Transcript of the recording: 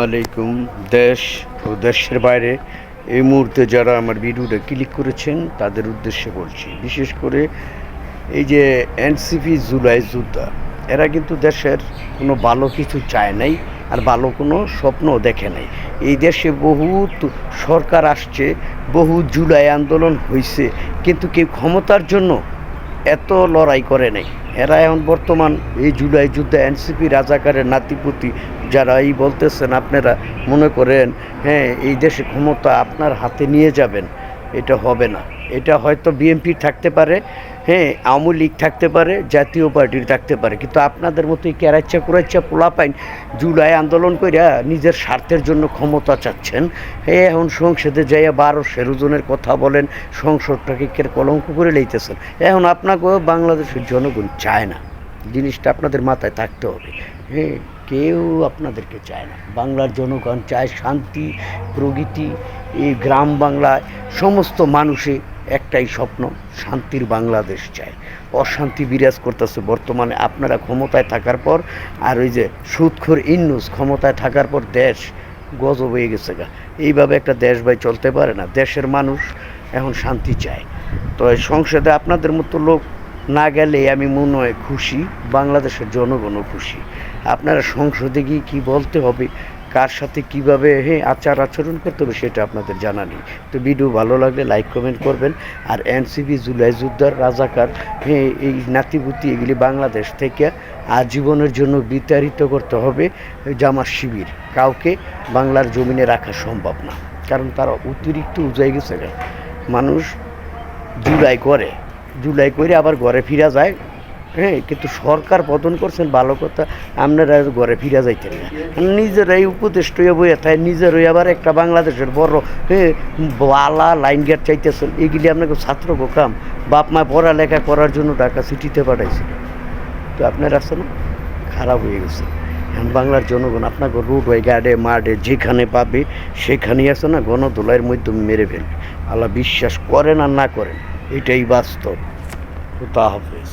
আলাইকুম। দেশ ও দেশের বাইরে এই মুহূর্তে যারা আমার ভিডিওটা ক্লিক করেছেন তাদের উদ্দেশ্যে বলছি, বিশেষ করে এই যে এনসিপি জুলাই যোদ্ধা, এরা কিন্তু দেশের কোনো ভালো কিছু চায় নাই, আর ভালো কোনো স্বপ্নও দেখে নাই। এই দেশে বহুত সরকার আসছে, বহু জুলাই আন্দোলন হয়েছে, কিন্তু কেউ ক্ষমতার জন্য এত লড়াই করে নাই। এরা এখন বর্তমান এই জুলাই যুদ্ধে এনসিপি রাজাকারের নাতিপুতি যারা এই বলতেছেন, আপনারা মনে করেন হ্যাঁ এই দেশে ক্ষমতা আপনার হাতে নিয়ে যাবেন, এটা হবে না। এটা হয়তো বিএনপি থাকতে পারে, হ্যাঁ আওয়ামী লীগ থাকতে পারে, জাতীয় পার্টির থাকতে পারে, কিন্তু আপনাদের মতোই কেরাচ্চা কুড়াচ্চা পোলাপাইন জুলাই আন্দোলন কইরা নিজের স্বার্থের জন্য ক্ষমতা চাচ্ছেন। এখন সংসদে যাইয়া 12 জনের কথা বলেন, সংসদটাকে কলঙ্ক করে লইতেছেন। এখন আপনাকেও বাংলাদেশের জনগণ চায় না, জিনিসটা আপনাদের মাথায় থাকতে হবে। হ্যাঁ, কেউ আপনাদেরকে চায় না। বাংলার জনগণ চায় শান্তি, প্রগতি। এই গ্রাম বাংলায় সমস্ত মানুষে একটাই স্বপ্ন, শান্তির বাংলাদেশ চায়। অশান্তি বিরাজ করতেছে বর্তমানে আপনারা ক্ষমতায় থাকার পর। আর ওই যে সুদখোর ইন্নুস ক্ষমতায় থাকার পর দেশ গজব হয়ে গেছে গা। এইভাবে একটা দেশ ভাই চলতে পারে না। দেশের মানুষ এখন শান্তি চায়। তো এই সংসদে আপনাদের মতো লোক না গেলে আমি মনে হয় খুশি, বাংলাদেশের জনগণও খুশি। আপনারা সংসদে গিয়ে কী বলতে হবে, কার সাথে কীভাবে আচার আচরণ করতে হবে, সেটা আপনাদের জানা নেই। তো ভিডিও ভালো লাগলে লাইক কমেন্ট করবেন। আর এনসিপি জুলাই যোদ্ধার রাজাকার এই নাতিপুতি এগুলি বাংলাদেশ থেকে আজীবনের জন্য বিতাড়িত করতে হবে। জামাত শিবির কাউকে বাংলার জমিনে রাখা সম্ভব না, কারণ তারা অতিরিক্ত উজাই গেছে। মানুষ জুলাই করে আবার ঘরে ফিরা যায়। হ্যাঁ, কিন্তু সরকার পতন করছেন ভালো কথা, আপনারা ঘরে ফিরা যাইতেন না। নিজেরাই উপদেষ্ট হয়ে বইয়া তাই নিজেরই আবার একটা বাংলাদেশের বড় বালা লাইন গেট চাইতেছেন। এগুলি আপনাকে ছাত্র কাম, বাপ মা পড়ালেখা করার জন্য ঢাকা সিটিতে পাঠাইছে, তো আপনার আছে না খারাপ হয়ে গেছে। এখন বাংলার জনগণ আপনাকে রোড ওয়াই গার্ডে মাঠে যেখানে পাবে সেখানেই আছে না গণদোলাইয়ের মাধ্যমে মেরে ফেলবে। আল্লাহ বিশ্বাস করেন আর না করেন, এটাই বাস্তব। খুদা হাফেজ।